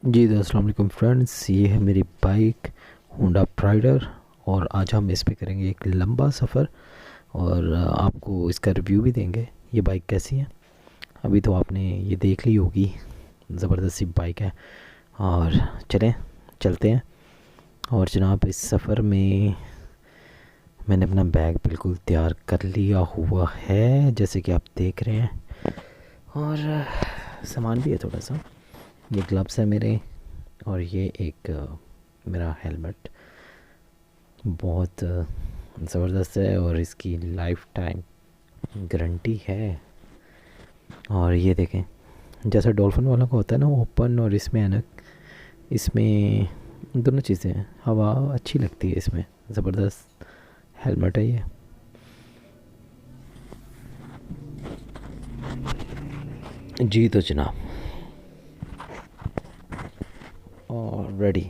जी तो अस्सलाम वालेकुम फ्रेंड्स, ये है मेरी बाइक होंडा प्राइडर। और आज हम इस पे करेंगे एक लंबा सफ़र और आपको इसका रिव्यू भी देंगे ये बाइक कैसी है। अभी तो आपने ये देख ली होगी, ज़बरदस्त सी बाइक है। और चलते हैं। और जनाब इस सफ़र में मैंने अपना बैग बिल्कुल तैयार कर लिया हुआ है, जैसे कि आप देख रहे हैं। और सामान भी है थोड़ा सा। ये ग्लव्स है मेरे, और ये एक मेरा हेलमेट बहुत ज़बरदस्त है और इसकी लाइफ टाइम गारंटी है। और ये देखें, जैसा डॉल्फिन वाला का होता है ना ओपन, और इसमें है ना, इसमें दोनों चीज़ें हैं। हवा अच्छी लगती है इसमें। ज़बरदस्त हेलमेट है ये। जी तो जनाब, और रेडी।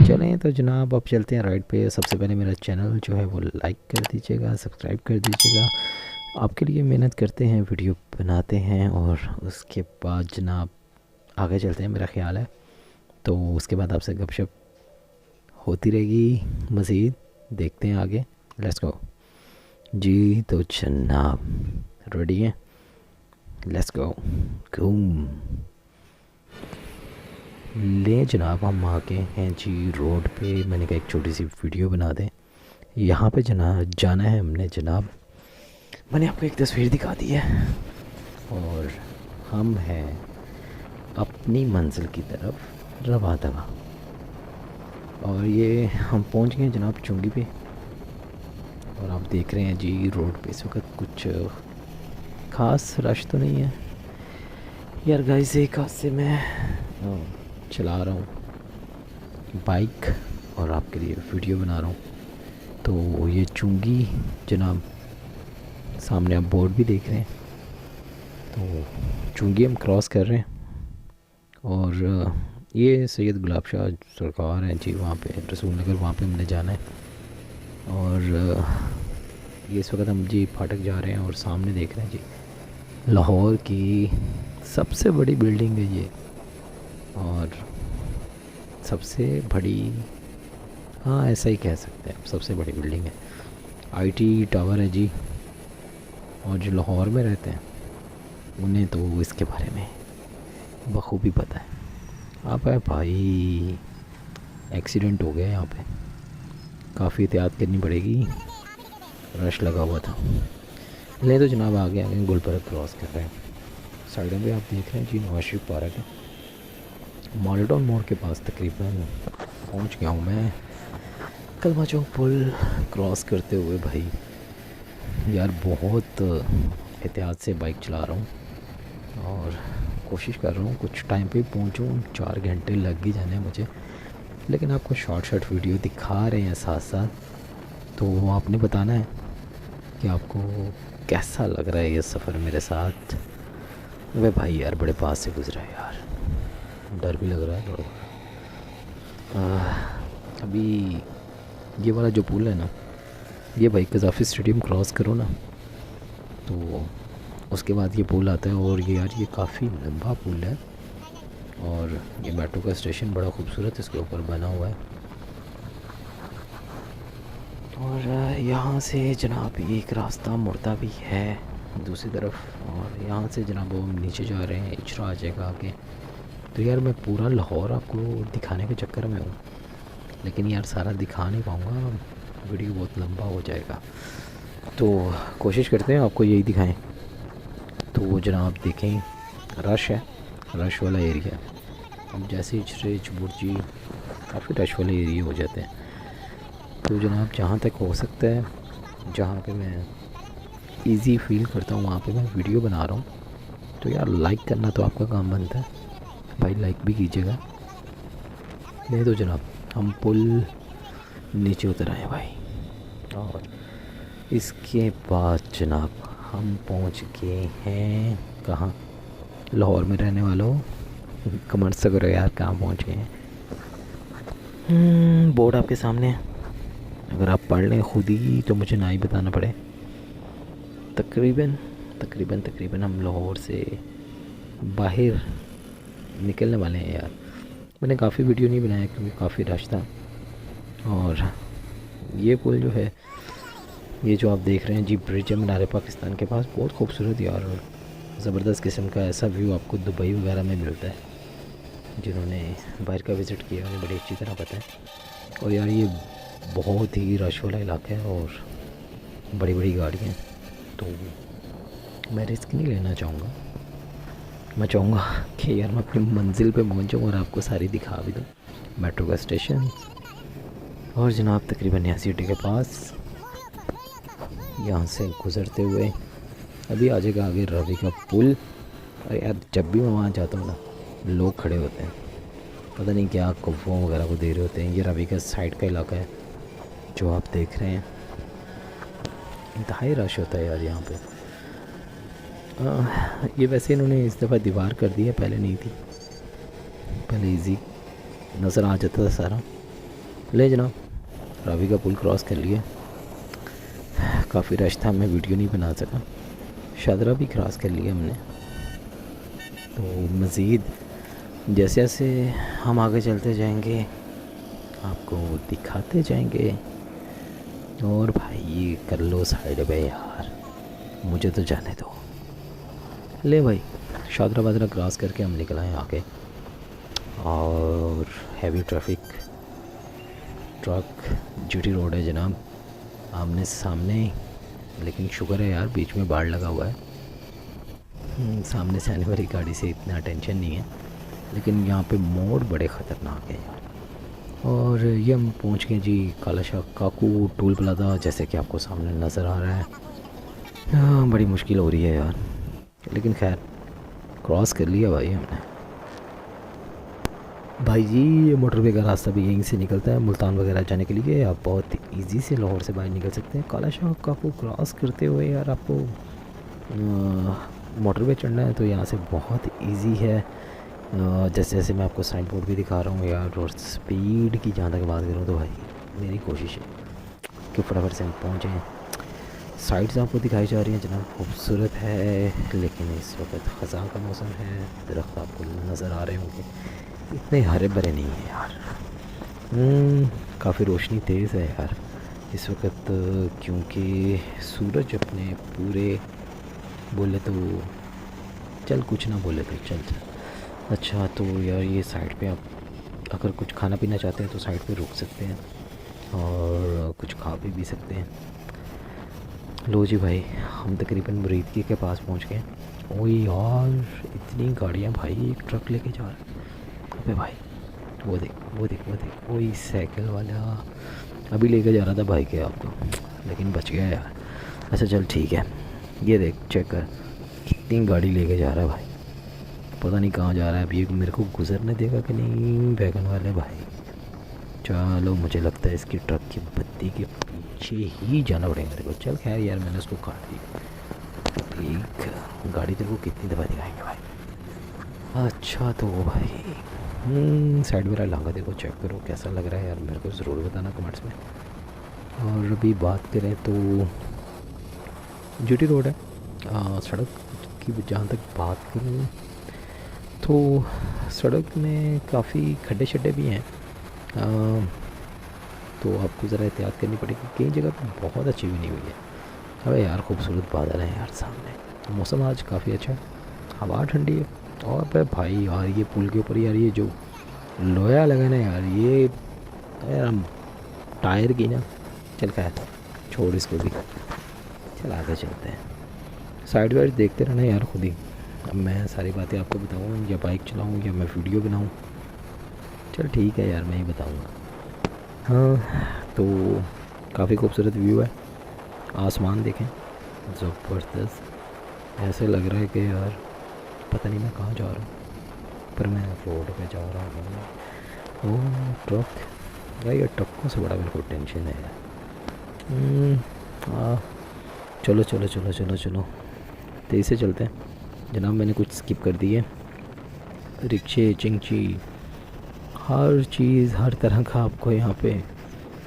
चलें तो जनाब, अब चलते हैं राइड पे। सबसे पहले मेरा चैनल जो है वो लाइक कर दीजिएगा, सब्सक्राइब कर दीजिएगा। आपके लिए मेहनत करते हैं, वीडियो बनाते हैं, और उसके बाद जनाब आगे चलते हैं, मेरा ख्याल है। तो उसके बाद आपसे गपशप होती रहेगी मज़ीद। देखते हैं आगे, लेट्स गो। जी तो जनाब, रेडी हैं? Let's go. घूम ले जनाब, हम आ गए हैं जी रोड पे। मैंने कहा एक छोटी सी वीडियो बना दें। यहाँ पे जाना है हमने जनाब। मैंने आपको एक तस्वीर दिखा दी है, और हम हैं अपनी मंजिल की तरफ रवा दवा। और ये हम पहुंच गए जनाब चुंगी पे। और आप देख रहे हैं जी रोड पे इस वक्त कुछ ख़ास रश तो नहीं है यार। गाइस एक हाथ से मैं चला रहा हूँ बाइक और आपके लिए वीडियो बना रहा हूँ। तो ये चुंगी जनाब, सामने आप बोर्ड भी देख रहे हैं। तो चुंगी हम क्रॉस कर रहे हैं। और ये सैयद गुलाब शाह सरकार हैं जी, वहाँ पे रसूल नगर, वहाँ पे हमने जाना है। और ये इस वक्त हम जी फाटक जा रहे हैं, और सामने देख रहे हैं जी लाहौर की सबसे बड़ी बिल्डिंग है ये। और सबसे बड़ी, हाँ ऐसा ही कह सकते हैं, सबसे बड़ी बिल्डिंग है। आईटी टावर है जी। और जो लाहौर में रहते हैं उन्हें तो इसके बारे में बखूबी पता है। आप है भाई, एक्सीडेंट हो गया यहाँ पे, काफ़ी एहतियात करनी पड़ेगी, रश लगा हुआ था। ले तो जनाब आगे आगे गुलबर्ग क्रॉस कर रहे हैं। साइड में आप देख रहे हैं जी नवाज शरीफ पार्क है। मॉडल मोड़ के पास तकरीबन पहुंच गया हूँ मैं। कलमा चौक पुल क्रॉस करते हुए भाई यार बहुत एहतियात से बाइक चला रहा हूँ, और कोशिश कर रहा हूँ कुछ टाइम पे पहुँचूँ। 4 घंटे लग ही जाने मुझे, लेकिन आपको शॉर्ट वीडियो दिखा रहे हैं साथ साथ। तो आपने बताना है कि आपको कैसा लग रहा है ये सफ़र मेरे साथ। वे भाई यार बड़े पास से गुजरा है यार, डर भी लग रहा है थोड़ा। अभी ये वाला जो पुल है ना, ये भाई कज़ाफ़ी स्टेडियम क्रॉस करो ना, तो उसके बाद ये पुल आता है। और ये यार ये काफ़ी लंबा पुल है, और ये मेट्रो का स्टेशन बड़ा खूबसूरत इसके ऊपर बना हुआ है। और यहाँ से जनाब एक रास्ता मुड़ता भी है दूसरी तरफ। और यहाँ से जनाब वो नीचे जा रहे हैं, इचरा आ जाएगा आगे। तो यार मैं पूरा लाहौर आपको दिखाने के चक्कर में हूँ, लेकिन यार सारा दिखा नहीं पाऊँगा, वीडियो बहुत लंबा हो जाएगा। तो कोशिश करते हैं आपको यही दिखाएं। तो जनाब देखें, रश है, रश वाला एरिया है। अब जैसे इचरे चुबुर्जी काफ़ी रश वाले एरिया हो जाते हैं। तो जनाब जहाँ तक हो सकता है, जहाँ पे मैं इजी फील करता हूँ वहाँ पे मैं वीडियो बना रहा हूँ। तो यार लाइक करना तो आपका काम बनता है भाई, लाइक भी कीजिएगा। नहीं तो जनाब हम पुल नीचे उतर आए भाई। और इसके बाद जनाब हम पहुँच गए हैं कहाँ? लाहौर में रहने वालों कमेंट्स तो करो यार, कहाँ पहुँच गए हैं। बोर्ड आपके सामने है, अगर आप पढ़ लें खुद ही तो मुझे ना ही बताना पड़े। तकरीबन तकरीबन तकरीबन हम लाहौर से बाहर निकलने वाले हैं यार। मैंने काफ़ी वीडियो नहीं बनाया क्योंकि काफ़ी रश था। और ये पुल जो है, ये जो आप देख रहे हैं जी, ब्रिज है मीनार पाकिस्तान के पास, बहुत खूबसूरत यार। और ज़बरदस्त किस्म का ऐसा व्यू आपको दुबई वगैरह में मिलता है। जिन्होंने बाहर का विज़िट किया उन्हें बड़ी अच्छी तरह पता है। और यार ये बहुत ही रश वाला इलाका है और बड़ी बड़ी गाड़ियाँ, तो मैं रिस्क नहीं लेना चाहूँगा। मैं चाहूँगा कि यार मैं अपनी मंजिल पे पहुँच जाऊँ और आपको सारी दिखा भी दूँ, मेट्रो का स्टेशन। और जनाब तकरीबन यहाँ सिटी के पास यहाँ से गुज़रते हुए अभी आ जाएगा आगे रवि का पुल। अरे यार जब भी मैं वहाँ जाता हूँ ना, लोग खड़े होते हैं, पता नहीं क्या कौवों वगैरह को दे रहे होते हैं। ये रवि का साइड का इलाका है जो आप देख रहे हैं। इंतहाई रश होता है यार यहाँ पे। ये वैसे इन्होंने इस दफ़ा दीवार कर दी है, पहले नहीं थी। पहले इजी नज़र आ जाता था सारा। ले जनाब, रवि का पुल क्रॉस कर लिया। काफ़ी रश था, मैं वीडियो नहीं बना सका। शादरा भी क्रॉस कर लिया हमने। तो मज़ीद जैसे जैसे हम आगे चलते जाएंगे आपको दिखाते जाएंगे। और भाई कर लो साइड पे यार, मुझे तो जाने दो। ले भाई, शादरा वादरा क्रॉस करके हम निकल आए आगे। और heavy traffic, truck, GT road है जनाब आमने सामने। लेकिन शुक्र है यार बीच में बाढ़ लगा हुआ है। सामने से आने वाली गाड़ी से इतना टेंशन नहीं है, लेकिन यहाँ पे मोड़ बड़े ख़तरनाक है यार। और ये हम पहुँच गए जी काला शाह काकू टोल प्लाजा, जैसे कि आपको सामने नज़र आ रहा है। बड़ी मुश्किल हो रही है यार, लेकिन खैर क्रॉस कर लिया भाई हमने। भाई जी ये मोटरवे का रास्ता भी यहीं से निकलता है मुल्तान वगैरह जाने के लिए। आप बहुत इजी से लाहौर से बाहर निकल सकते हैं। काला शाह काकू क्रॉस करते हुए यार आपको मोटरवे चढ़ना है, तो यहाँ से बहुत इजी है। जैसे जैसे मैं आपको साइन बोर्ड भी दिखा रहा हूँ यार। और स्पीड की जहाँ तक बात करूँ तो भाई मेरी कोशिश है कि फटाफट से हम पहुँचें। साइड्स आपको दिखाई जा रही हैं जनाब, खूबसूरत है। लेकिन इस वक्त ख़ज़ां का मौसम है, दरख्त आपको नज़र आ रहे होंगे, इतने हरे भरे नहीं है यार। काफ़ी रोशनी तेज़ है यार इस वक्त, क्योंकि सूरज अपने पूरे, बोले तो चल कुछ ना बोले तो चल। अच्छा तो यार ये साइड पे आप अगर कुछ खाना पीना चाहते हैं तो साइड पे रुक सकते हैं और कुछ खा भी सकते हैं। लो जी भाई, हम तकरीबन मुरीदकी के पास पहुंच गए। ओए यार इतनी गाड़ियां भाई, एक ट्रक लेके जा रहा है। अबे भाई वो देख वो देख वो देख, वही साइकिल वाला अभी लेके जा रहा था भाई के आपको, लेकिन बच गया यार। अच्छा चल ठीक है, ये देख चेक कर कितनी गाड़ी लेके जा रहा है भाई, पता नहीं कहाँ जा रहा है। अभी मेरे को गुजरने देगा कि नहीं वैगन वाले भाई। चलो मुझे लगता है इसकी ट्रक की बत्ती के पीछे ही जाना पड़ेगा मेरे को। चल खैर यार मैंने उसको काट दी। ठीक, गाड़ी तेरे को कितनी दफ़ा दिखाएंगे भाई। अच्छा तो भाई साइड मेरा लागा देखो, चेक करो कैसा लग रहा है यार, मेरे को ज़रूर बताना कमेंट्स में। और अभी बात करें तो जीटी रोड है। सड़क की जहाँ तक बात करूँ तो सड़क में काफ़ी खड्डे शड्डे भी हैं, तो आपको ज़रा एहतियात करनी पड़ेगी। कई जगह पर बहुत अच्छी भी नहीं हुई है। अबे यार खूबसूरत बादल हैं यार सामने, मौसम आज काफ़ी अच्छा है, हवा ठंडी है। और पे भाई यार ये पुल के ऊपर यार ये जो लोया लगा ना यार, ये यार हम टायर की ना, चल खैर छोड़ इसको भी, चल आगे चलते हैं। साइड वाइड देखते रहना यार खुद ही। अब मैं सारी बातें आपको बताऊँ या बाइक चलाऊँ या मैं वीडियो बनाऊँ, चल ठीक है यार मैं ही बताऊँगा। हाँ तो काफ़ी खूबसूरत व्यू है, आसमान देखें ज़बरदस्त। ऐसे लग रहा है कि यार पता नहीं मैं कहाँ जा रहा हूँ, पर मैं रोड पे जा रहा हूँ। ओह ट्रक यार, ये ट्रकों से बड़ा मेरे को टेंशन है यार। चलो चलो चलो चलो चलो तेज़ से चलते हैं जनाब। मैंने कुछ स्किप कर दी है, रिक्शे चिंगची हर चीज़ हर तरह का आपको यहाँ पे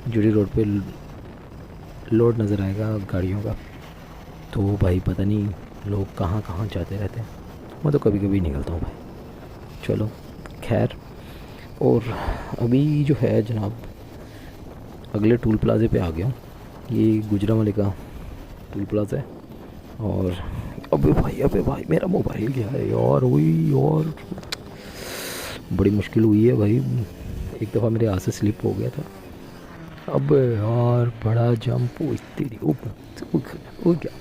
जुड़ी रोड पे लोड नज़र आएगा गाड़ियों का। तो भाई पता नहीं लोग कहाँ कहाँ जाते रहते हैं, मैं तो कभी कभी निकलता हूँ भाई। चलो खैर और अभी जो है जनाब अगले टूल प्लाज़े पे आ गया हूँ। ये गुजरांवाले का टूल प्लाज़ा है। और अबे भाई मेरा मोबाइल गया है यार, वही और बड़ी मुश्किल हुई है भाई। एक दफ़ा मेरे हाथ से स्लिप हो गया था। अब यार बड़ा जंप तेरी ओ क्या।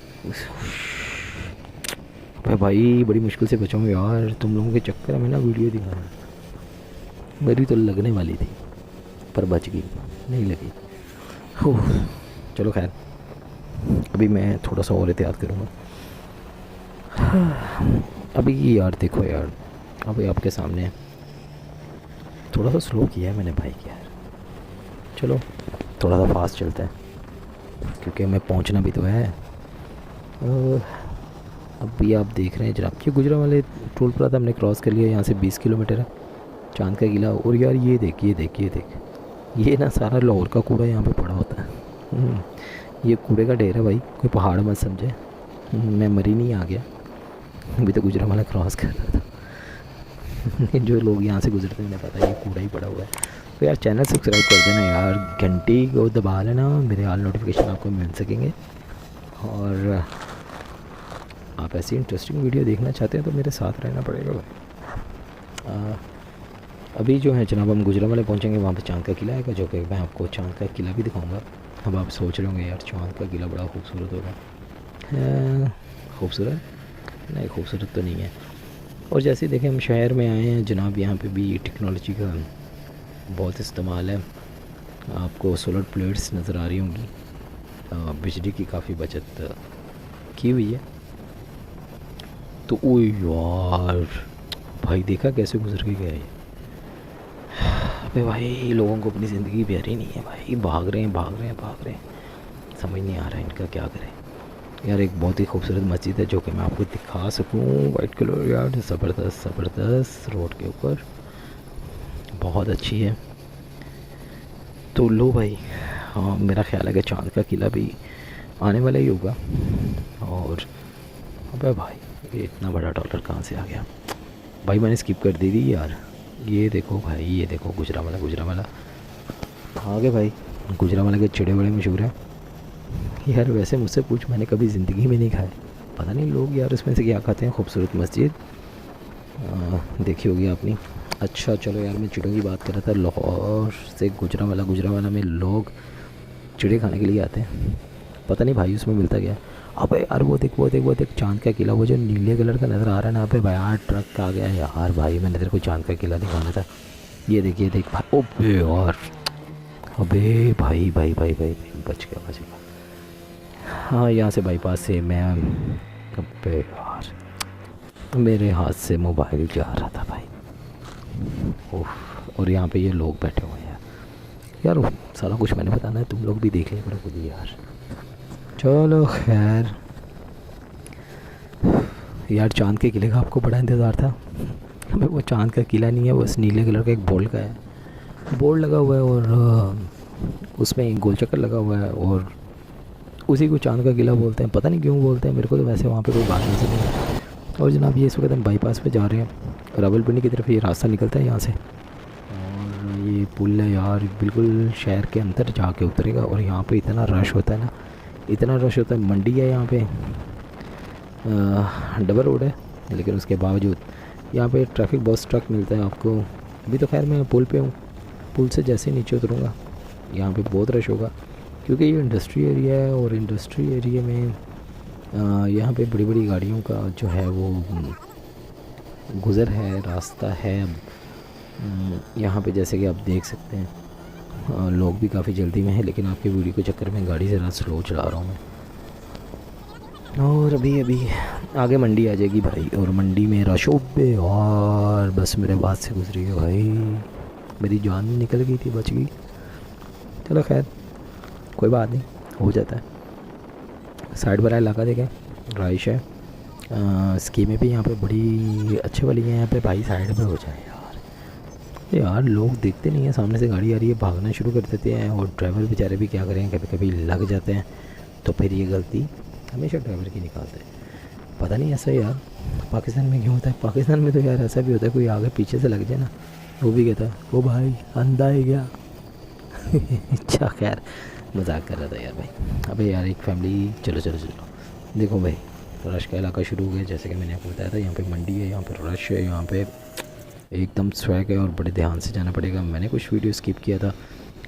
अबे भाई बड़ी मुश्किल से बचा हूँ यार, तुम लोगों के चक्कर में ना वीडियो दिखाना। मेरी तो लगने वाली थी पर बच गई, नहीं लगी। ओह, चलो खैर अभी मैं थोड़ा सा और एहतियात करूँगा। अभी यार देखो यार, अभी आपके सामने थोड़ा सा स्लो किया है मैंने बाइक यार। चलो थोड़ा सा फास्ट चलता है क्योंकि हमें पहुंचना भी तो है। अभी आप देख रहे हैं जनाब कि गुजरांवाले टोल प्लाजा हमने क्रॉस कर लिया। यहाँ से 20 किलोमीटर है चांद का किला। और यार ये देख ये ना सारा लाहौर का कूड़ा यहाँ पे पड़ा होता है। ये कूड़े का ढेर है भाई, कोई पहाड़ मत समझे। मैं मरी नहीं आ गया, अभी तो गुजरांवाला क्रॉस कर रहा था। जो लोग यहाँ से गुजरते हैं उन्हें पता है ये कूड़ा ही पड़ा हुआ है। तो यार चैनल सब्सक्राइब कर देना यार, घंटी को दबा लेना, मेरे ऑल नोटिफिकेशन आपको मिल सकेंगे। और आप ऐसी इंटरेस्टिंग वीडियो देखना चाहते हैं तो मेरे साथ रहना पड़ेगा भाई। अभी जो है जनाब हम गुजरांवाले पहुँचेंगे, वहाँ पे चांद का किला आएगा, जो कि मैं आपको चांद का किला भी दिखाऊंगा। अब आप सोच रहे होंगे यार चांद का किला बड़ा खूबसूरत होगा। खूबसूरत नहीं, खूबसूरत तो नहीं है। और जैसे देखें हम शहर में आए हैं जनाब, यहाँ पे भी टेक्नोलॉजी का बहुत इस्तेमाल है। आपको सोलर प्लेट्स नज़र आ रही होंगी, बिजली की काफ़ी बचत की हुई है। तो ओ यार भाई देखा कैसे गुजर के गया ये। अबे भाई लोगों को अपनी ज़िंदगी प्यारी नहीं है भाई, भाग रहे हैं, समझ नहीं आ रहा है इनका क्या करें। यार एक बहुत ही खूबसूरत मस्जिद है जो कि मैं आपको दिखा सकूं, वाइट कलर यार, ज़बरदस्त रोड के ऊपर, बहुत अच्छी है। तो लो भाई, हाँ मेरा ख्याल है कि चांद का किला भी आने वाला ही होगा। और अबे भाई ये इतना बड़ा डॉलर कहाँ से आ गया भाई, मैंने स्किप कर दी थी यार। ये देखो भाई, ये देखो गुजरांवाला आगे भाई। गुजरांवाला के चिड़े बड़े मशहूर हैं यार। वैसे मुझसे पूछ, मैंने कभी ज़िंदगी में नहीं खाए, पता नहीं लोग यार इसमें से क्या खाते हैं। खूबसूरत मस्जिद देखी होगी आपने। अच्छा चलो यार, मैं चिड़ों की बात कर रहा था। लाहौर से गुजरांवाला में लोग चिड़े खाने के लिए आते हैं, पता नहीं भाई उसमें मिलता क्या। अबे यार वो देख चांद का किला, वो जो नीले कलर का नज़र आ रहा है ना। अबे भाई यार ट्रक आ गया यार, भाई मैंने तेरे को चांद का किला दिखाना था। ये देख भाई। ओबे यार, अबे भाई बच गया। हाँ यहाँ से बाईपास से मैं, अबे यार मेरे हाथ से मोबाइल जा रहा था भाई। ओह, और यहाँ पे ये लोग बैठे हुए हैं यार। सारा कुछ मैंने बताना है, तुम लोग भी देख लिया करो खुद ही यार। चलो खैर यार, चांद के किले का आपको बड़ा इंतज़ार था। अबे वो चांद का किला नहीं है, बस नीले कलर का एक बोर्ड का है, बोर्ड लगा हुआ है और उसमें एक गोल चक्कर लगा हुआ है और उसी को चांद का किला बोलते हैं। पता नहीं क्यों बोलते हैं, मेरे को तो वैसे वहाँ पे कोई बात नहीं सुनी। और जनाब ये इस वक्त हम बाईपास पे जा रहे हैं, रावलपिंडी की तरफ ये रास्ता निकलता है यहाँ से। और ये पुल है यार, बिल्कुल शहर के अंदर जाके उतरेगा। और यहाँ पे इतना रश होता है ना, इतना रश होता है। मंडी है यहाँ पे, डबल रोड है, लेकिन उसके बावजूद यहाँ पे ट्रैफिक बस ट्रक मिलता है आपको। अभी तो खैर मैं पुल पे हूँ, पुल से जैसे ही नीचे उतरूँगा यहाँ पे बहुत रश होगा क्योंकि ये इंडस्ट्री एरिया है। और इंडस्ट्री एरिया में यहाँ पे बड़ी बड़ी गाड़ियों का जो है वो गुज़र है, रास्ता है। यहाँ पे जैसे कि आप देख सकते हैं लोग भी काफ़ी जल्दी में हैं, लेकिन आपके वीडियो के चक्कर में गाड़ी ज़रा स्लो चला रहा हूँ मैं। और अभी आगे मंडी आ जाएगी भाई, और मंडी में रश पे और बस मेरे बात से गुजरी है भाई, मेरी जान निकल गई थी, बच गई। चलो खैर कोई बात नहीं, हो जाता है। साइड बार इलाका देखें, राइश है, स्कीमें भी यहाँ पे बड़ी अच्छे वाली हैं यहाँ पे भाई। साइड में हो जाए यार, लोग देखते नहीं हैं, सामने से गाड़ी आ रही है भागना शुरू कर देते हैं। और ड्राइवर बेचारे भी क्या करें, कभी कभी लग जाते हैं, तो फिर ये गलती हमेशा ड्राइवर की निकालते हैं। पता नहीं ऐसा यार पाकिस्तान में क्यों होता है। पाकिस्तान में तो यार ऐसा भी होता है, कोई आगे पीछे से लग जाए ना वो भी कहता ओ भाई अंधा है क्या। अच्छा खैर मजाक कर रहा था यार भाई। अबे यार एक फैमिली, चलो चलो चलो। देखो भाई रश का इलाका शुरू हो गया, जैसे कि मैंने आपको बताया था। यहाँ पे मंडी है, यहाँ पे रश है, यहाँ पे एकदम स्वैग है और बड़े ध्यान से जाना पड़ेगा। मैंने कुछ वीडियो स्किप किया था,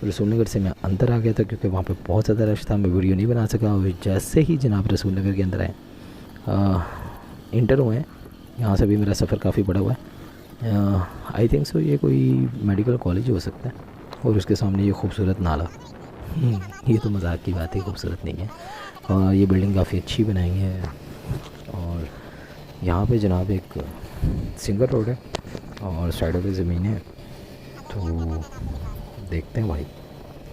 रसूल नगर से मैं अंदर आ गया था क्योंकि वहाँ पे बहुत ज़्यादा रश था, मैं वीडियो नहीं बना सका। और जैसे ही जनाब रसूल नगर के अंदर आए, इंटर हुए हैं, यहाँ से भी मेरा सफ़र काफ़ी बड़ा हुआ है। आई थिंक सो ये कोई मेडिकल कॉलेज हो सकता है। और उसके सामने ये खूबसूरत नाला। ये तो मजाक की बात है, खूबसूरत नहीं है। और ये बिल्डिंग काफ़ी अच्छी बनाई है। और यहाँ पे जनाब एक सिंगल रोड है और साइडों पे ज़मीन है। तो देखते हैं भाई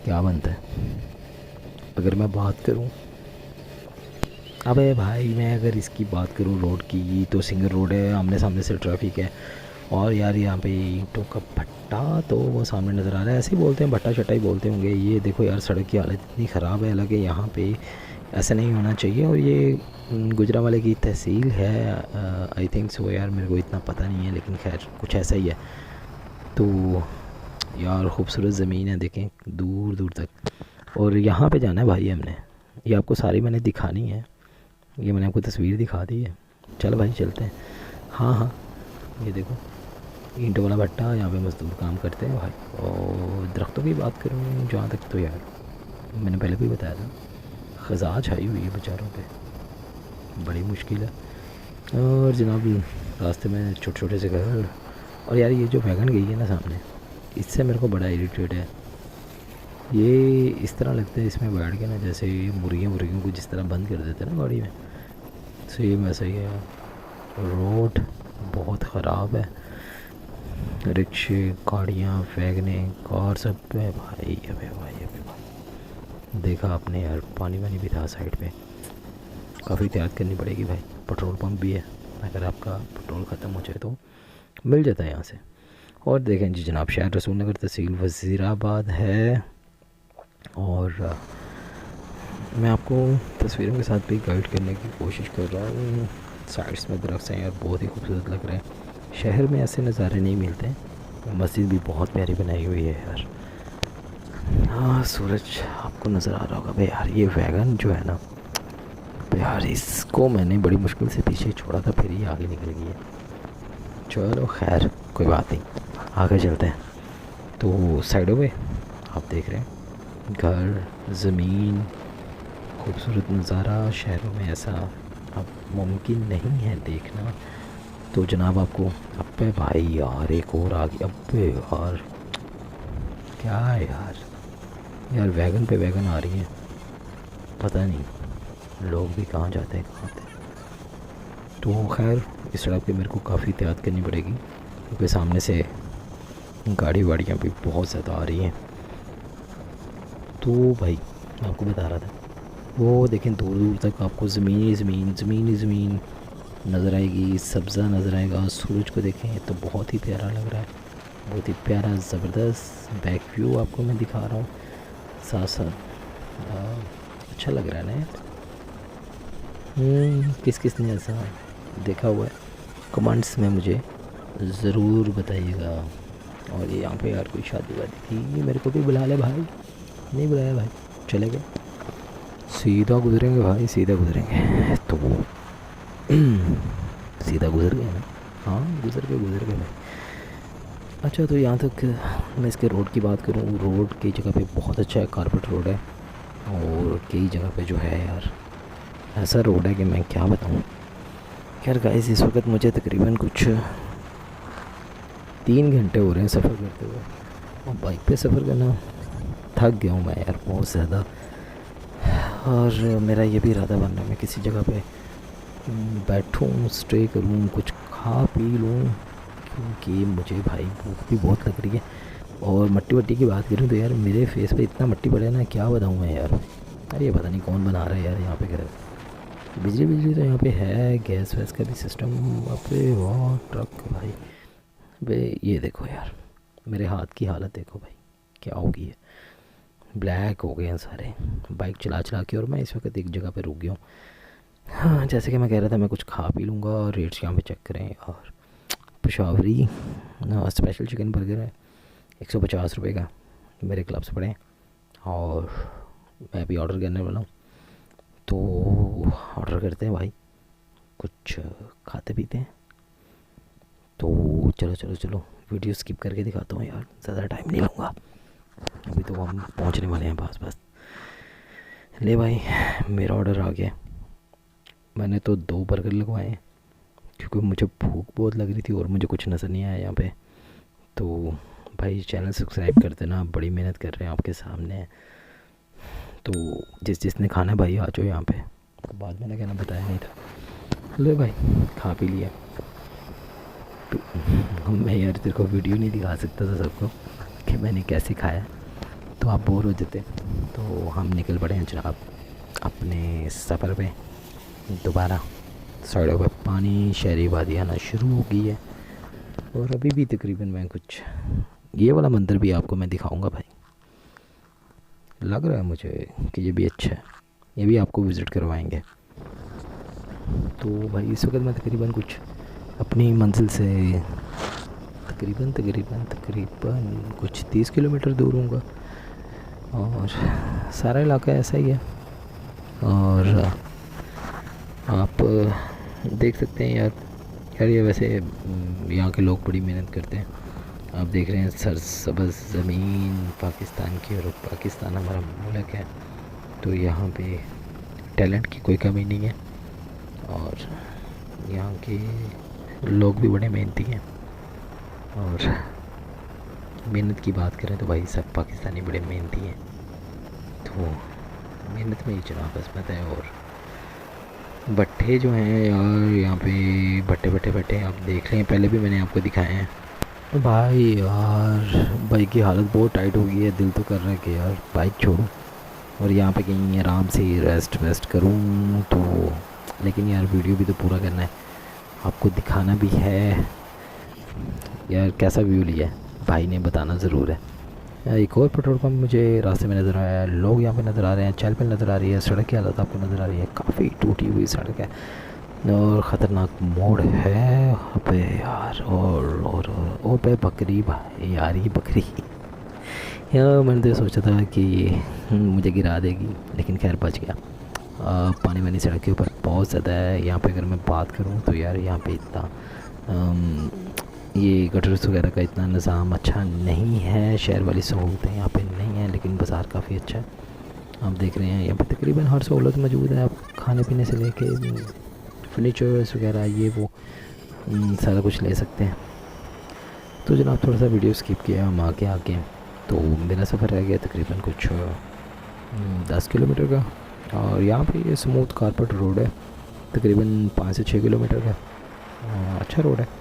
क्या बनता है। अगर मैं बात करूँ, अबे भाई मैं अगर इसकी बात करूँ रोड की, तो सिंगल रोड है, आमने सामने से ट्रैफिक है। और यार यहाँ पे ईंटों का भट्टा तो वो सामने नज़र आ रहा है, ऐसे ही बोलते हैं, भट्टा शट्टा ही बोलते होंगे। ये देखो यार सड़क की हालत इतनी ख़राब है, हालांकि यहाँ पे ऐसा नहीं होना चाहिए। और ये गुजरांवाले की तहसील है आई थिंक सो यार, मेरे को इतना पता नहीं है, लेकिन खैर कुछ ऐसा ही है। तो यार खूबसूरत ज़मीन है, देखें दूर दूर तक। और यहाँ पे जाना है भाई हमने, ये आपको सारी मैंने दिखानी है, ये मैंने आपको तस्वीर दिखा दी है। चल भाई चलते हैं। हाँ हाँ ये देखो ईंटों वाला भट्टा, यहाँ पे मज़दूर काम करते हैं भाई। और दरख्तों की बात करूँ जहाँ तक, तो यार मैंने पहले भी बताया था, ख़ज़ा छाई हुई है बेचारों पे, बड़ी मुश्किल है। और जनाब रास्ते में छोटे छोटे से घर। और यार ये जो वैगन गई है ना सामने, इससे मेरे को बड़ा इरिटेट है। ये इस तरह लगता है इसमें बैठ के ना, जैसे मुर्गियों को जिस तरह बंद कर देते हैं ना गाड़ी में, सेम वैसा ही है। रोड बहुत ख़राब है, रिक्शे गाड़ियाँ वैगने कार सब पे भाई। अबे भाई अबे भाई देखा आपने यार, पानी वानी भी था साइड पे, काफ़ी एहतियात करनी पड़ेगी भाई। पेट्रोल पंप भी है, अगर आपका पेट्रोल ख़त्म हो जाए तो मिल जाता है यहाँ से। और देखें जी जनाब शहर रसूल नगर तहसील वज़ीराबाद है। और मैं आपको तस्वीरों के साथ भी गाइड करने की कोशिश कर रहा हूँ। साइड्स में दरख्त हैं यार, बहुत ही खूबसूरत लग रहे हैं। शहर में ऐसे नज़ारे नहीं मिलते हैं। मस्जिद भी बहुत प्यारी बनाई हुई है यार। हाँ सूरज आपको नज़र आ रहा होगा भाई। यार ये वैगन जो है ना यार, इसको मैंने बड़ी मुश्किल से पीछे छोड़ा था, फिर ये आगे निकल गई है। चलो खैर कोई बात नहीं, आगे चलते हैं। तो साइडों में आप देख रहे हैं घर, ज़मीन, खूबसूरत नज़ारा। शहरों में ऐसा अब मुमकिन नहीं है देखना। तो जनाब आपको, अबे भाई यार एक और आ गया। अबे यार क्या है यार, यार वैगन पे वैगन आ रही है, पता नहीं लोग भी कहाँ जाते हैं कहाँ आते हैं। तो खैर इस सड़क पे मेरे को काफ़ी एहतियात करनी पड़ेगी क्योंकि सामने से गाड़ी वाड़ियाँ भी बहुत ज़्यादा आ रही हैं। तो भाई मैं आपको बता रहा था, वो देखें दूर दूर तक आपको ज़मीन ही ज़मीन, ज़मीन ही ज़मीन नज़र आएगी, सब्ज़ा नज़र आएगा। सूरज को देखें तो बहुत ही प्यारा लग रहा है, बहुत ही प्यारा ज़बरदस्त बैक व्यू आपको मैं दिखा रहा हूँ साथ साथ। अच्छा लग रहा है ना यार। किस किस ने ऐसा देखा हुआ है कमेंट्स में मुझे ज़रूर बताइएगा। और ये यहाँ पे यार कोई शादी वादी थी, मेरे को भी बुला ले भाई। नहीं बुलाया भाई, चले गए, सीधा गुजरेंगे भाई, सीधा गुजरेंगे। तो सीधा गुजर गए ना, हाँ गुजर गए भाई। अच्छा तो यहाँ तक मैं इसके रोड की बात करूँ, रोड कई जगह पे बहुत अच्छा है, कारपेट रोड है। और कई जगह पे जो है यार ऐसा रोड है कि मैं क्या बताऊँ। यार गाइस इस वक्त मुझे तकरीबन कुछ 3 घंटे हो रहे हैं सफ़र करते हुए, और बाइक पे सफ़र करना थक गया हूँ मैं यार बहुत ज़्यादा। और मेरा ये भी इरादा बन रहा है मैं किसी जगह पे बैठूँ, स्टे करूँ, कुछ खा पी लूँ, क्योंकि मुझे भाई भूख भी बहुत लग रही है। और मट्टी वट्टी की बात करूँ तो यार मेरे फेस पे इतना मट्टी पड़ा है ना, क्या बताऊँ मैं यार। अरे ये पता नहीं कौन बना रहा है यार यहाँ पे घर। बिजली तो यहाँ पे है, गैस वैस का भी सिस्टम। अबे वाह ट्रक भाई, बे ये देखो यार मेरे हाथ की हालत देखो भाई क्या होगी है, ब्लैक हो गए हैं सारे बाइक चला चला के। और मैं इस वक्त एक जगह पे रुक गया हूँ। हाँ जैसे कि मैं कह रहा था मैं कुछ खा पी लूँगा। और रेट्स यहाँ पे चेक करें, और पेशावरी स्पेशल चिकन बर्गर है, 150 रुपये का। मेरे ग्लव्स पड़े हैं और मैं भी ऑर्डर करने वाला हूँ, तो ऑर्डर करते हैं भाई, कुछ खाते पीते हैं। तो चलो चलो चलो वीडियो स्किप करके दिखाता हूँ यार, ज़्यादा टाइम नहीं लूँगा, अभी तो हम पहुँचने वाले हैं बस बस। ले भाई मेरा ऑर्डर आ गया। मैंने तो 2 बर्गर लगवाए हैं क्योंकि मुझे भूख बहुत लग रही थी और मुझे कुछ नज़र नहीं आया यहाँ पे। तो भाई चैनल सब्सक्राइब कर देना, बड़ी मेहनत कर रहे हैं आपके सामने। तो जिसने खाना भाई आ जाओ यहाँ पे, बाद में कहना बताया नहीं था। ले भाई खा पी लिया। तो मैं यार तेरे को वीडियो नहीं दिखा सकता था सबको कि मैंने कैसे खाया, तो आप बोर हो जाते। तो हम निकल पड़े हैं जनाब अपने सफ़र पे दोबारा। सड़कों पर पानी, शहरी वादी आना शुरू हो गई है और अभी भी तकरीबन मैं कुछ ये वाला मंदिर भी आपको मैं दिखाऊंगा भाई। लग रहा है मुझे कि ये भी अच्छा है, ये भी आपको विज़िट करवाएंगे। तो भाई इस वक्त मैं तकरीबन कुछ अपनी मंजिल से तकरीबन तकरीबन तकरीबन कुछ 30 किलोमीटर दूर हूँगा और सारा इलाका ऐसा ही है। और आप देख सकते हैं यार ये वैसे यहाँ के लोग बड़ी मेहनत करते हैं। आप देख रहे हैं सरसब्ज़ ज़मीन पाकिस्तान की, और पाकिस्तान हमारा मुल्क है, तो यहाँ पे टैलेंट की कोई कमी नहीं है और यहाँ के लोग भी बड़े मेहनती हैं। और मेहनत की बात करें तो भाई सब पाकिस्तानी बड़े मेहनती हैं, तो मेहनत में ही जनाब किस्मत है। और भट्टे जो हैं यार यहाँ पे भट्टे आप देख रहे हैं, पहले भी मैंने आपको दिखाए हैं। तो भाई यार बाइक की हालत बहुत टाइट हो गई है, दिल तो कर रहा है कि यार बाइक छोड़ूं और यहाँ पे कहीं आराम से रेस्ट वेस्ट करूँ। तो लेकिन यार वीडियो भी तो पूरा करना है, आपको दिखाना भी है यार कैसा व्यू लिया है भाई ने, बताना ज़रूर है। एक और पेट्रोल पंप मुझे रास्ते में नज़र आया है, लोग यहाँ पे नज़र आ रहे हैं, चहल पहल नज़र आ रही है, सड़क की हालत आपको नज़र आ रही है, काफ़ी टूटी हुई सड़क है और ख़तरनाक मोड़ है अबे यार। और ओ पे बकरी भाई यार, ये बकरी यार मैंने तो सोचा था कि मुझे गिरा देगी, लेकिन खैर बच गया। पानी वानी सड़क के ऊपर बहुत ज़्यादा है। यहाँ पे अगर मैं बात करूँ तो यार यहाँ पे इतना ये गटर्स वगैरह का इतना निज़ाम अच्छा नहीं है, शहर वाली सहूलतें यहाँ पे नहीं है, लेकिन बाज़ार काफ़ी अच्छा है। आप देख रहे हैं यहाँ पे तकरीबन हर सहूलत मौजूद है, आप खाने पीने से लेके फर्नीचर्स वगैरह ये वो सारा कुछ ले सकते हैं। तो जनाब थोड़ा सा वीडियो स्किप किया हम आगे तो मेरा सफ़र रह गया तकरीबन कुछ 10 किलोमीटर का, और यहाँ पे ये स्मूथ कारपेट रोड है, तकरीबन 5 से 6 किलोमीटर का, अच्छा रोड है।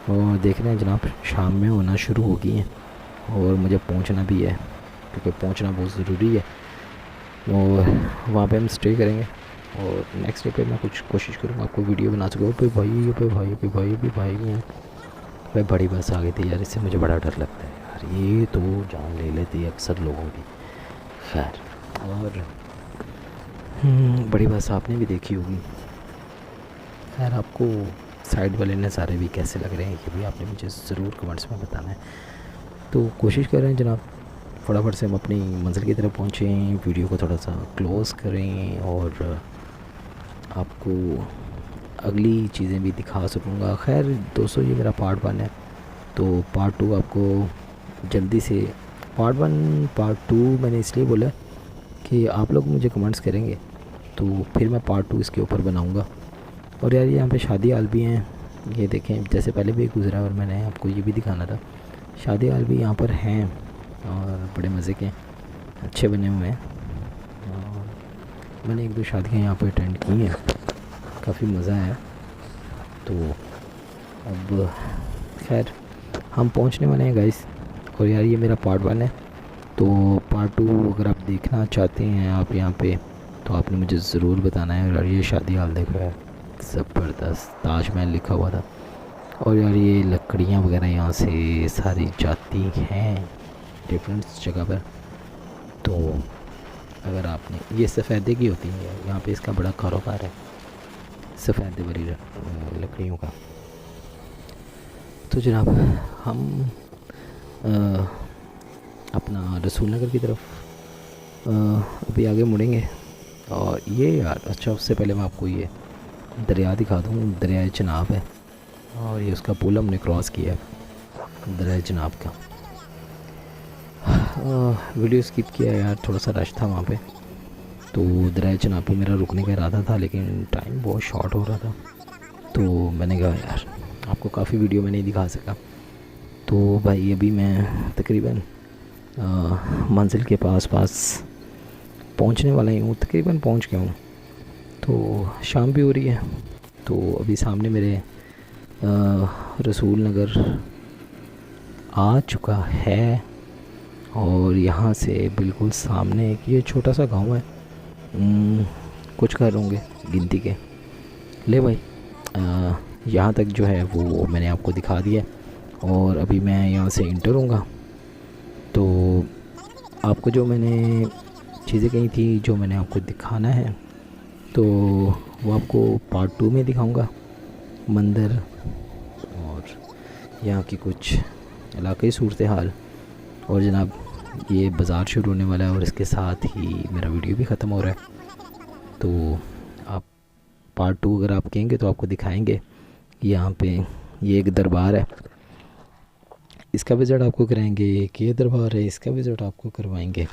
और देख रहे हैं जनाब शाम में होना शुरू हो गई हैं और मुझे पहुंचना भी है क्योंकि पहुंचना बहुत ज़रूरी है। और वहाँ पे हम स्टे करेंगे और नेक्स्ट डे पे मैं कुछ कोशिश करूँगा आपको वीडियो बना सकूँ। पे भाई भी भाई भी हैं भाई, बड़ी बस आ गई थी यार, इससे मुझे बड़ा डर लगता है यार, ये तो जान ले लेती है अक्सर लोगों की। खैर और बड़ी बस आपने भी देखी होगी। खैर आपको साइड वाले नज़ारे भी कैसे लग रहे हैं ये भी आपने मुझे ज़रूर कमेंट्स में बताना है। तो कोशिश कर रहे हैं जनाब फटाफट से हम अपनी मंजिल की तरफ पहुँचें, वीडियो को थोड़ा सा क्लोज़ करें और आपको अगली चीज़ें भी दिखा सकूँगा। खैर दोस्तों ये मेरा पार्ट 1 है, तो पार्ट 2 आपको जल्दी से, पार्ट 1 पार्ट 2 मैंने इसलिए बोला कि आप लोग मुझे कमेंट्स करेंगे तो फिर मैं पार्ट 2 इसके ऊपर बनाऊँगा। और यार यहाँ पे शादी हाल भी हैं, ये देखें जैसे पहले भी गुजरा और मैंने आपको ये भी दिखाना था, शादी हाल भी यहाँ पर हैं और बड़े मज़े के अच्छे बने हुए हैं। और मैंने 1-2 शादियाँ यहाँ पर अटेंड की हैं, काफ़ी मज़ा आया। तो अब खैर हम पहुँचने वाले हैं गाइस, और यार ये मेरा पार्ट 1 है, तो पार्ट 2 अगर आप देखना चाहते हैं आप यहाँ पे तो आपने मुझे ज़रूर बताना है। और ये शादी हाल देखो यार ज़बरदस्त, ताजमहल लिखा हुआ था। और यार ये लकड़ियाँ वगैरह यहाँ से सारी जाती हैं डिफरेंट जगह पर, तो अगर आपने, ये सफ़ेदे की होती है यहाँ पे, इसका बड़ा कारोबार है सफ़ेदे वाली लकड़ियों का। तो जनाब हम अपना रसूल नगर की तरफ अभी आगे मुड़ेंगे। और ये यार अच्छा, उससे पहले मैं आपको ये दरिया दिखा दूँ। दरिया चनाब है और ये उसका पुल हमने क्रॉस किया है, दरिया चनाब का। वीडियो स्किप किया यार, थोड़ा सा रश था वहाँ पे, तो दरिया चनाब पे मेरा रुकने का इरादा था, लेकिन टाइम बहुत शॉर्ट हो रहा था, तो मैंने कहा यार आपको काफ़ी वीडियो में नहीं दिखा सका। तो भाई अभी मैं तकरीबन मंजिल के पास पहुंचने वाला ही हूँ, तकरीबन पहुंच गया हूँ। तो शाम भी हो रही है, तो अभी सामने मेरे रसूल नगर आ चुका है। और यहाँ से बिल्कुल सामने एक ये छोटा सा गांव है, कुछ घर होंगे गिनती के। ले भाई यहाँ तक जो है वो मैंने आपको दिखा दिया। और अभी मैं यहाँ से इंटर होऊंगा, तो आपको जो मैंने चीज़ें कही थी, जो मैंने आपको दिखाना है, तो वो आपको पार्ट 2 में दिखाऊंगा। मंदिर और यहाँ की कुछ इलाक़ाई सूरत हाल। और जनाब ये बाज़ार शुरू होने वाला है और इसके साथ ही मेरा वीडियो भी ख़त्म हो रहा है। तो आप पार्ट 2 अगर आप कहेंगे तो आपको दिखाएंगे। यहाँ पे ये एक दरबार है, इसका विज़िट आपको कराएंगे। एक ये दरबार है, इसका विज़िट आपको करवाएंगे।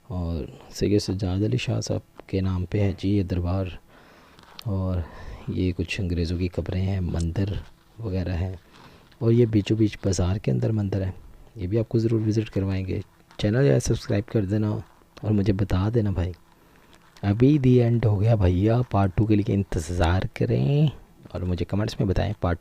और सैयद सज्जाद अली शाह साहब के नाम पे है जी ये दरबार। और ये कुछ अंग्रेज़ों की कब्रें हैं, मंदिर वगैरह हैं। और ये बीचों बीच बाज़ार के अंदर मंदिर है, ये भी आपको ज़रूर विज़िट करवाएंगे। चैनल यार सब्सक्राइब कर देना और मुझे बता देना भाई। अभी दी एंड हो गया भैया, पार्ट 2 के लिए इंतज़ार करें और मुझे कमेंट्स में बताएं पार्ट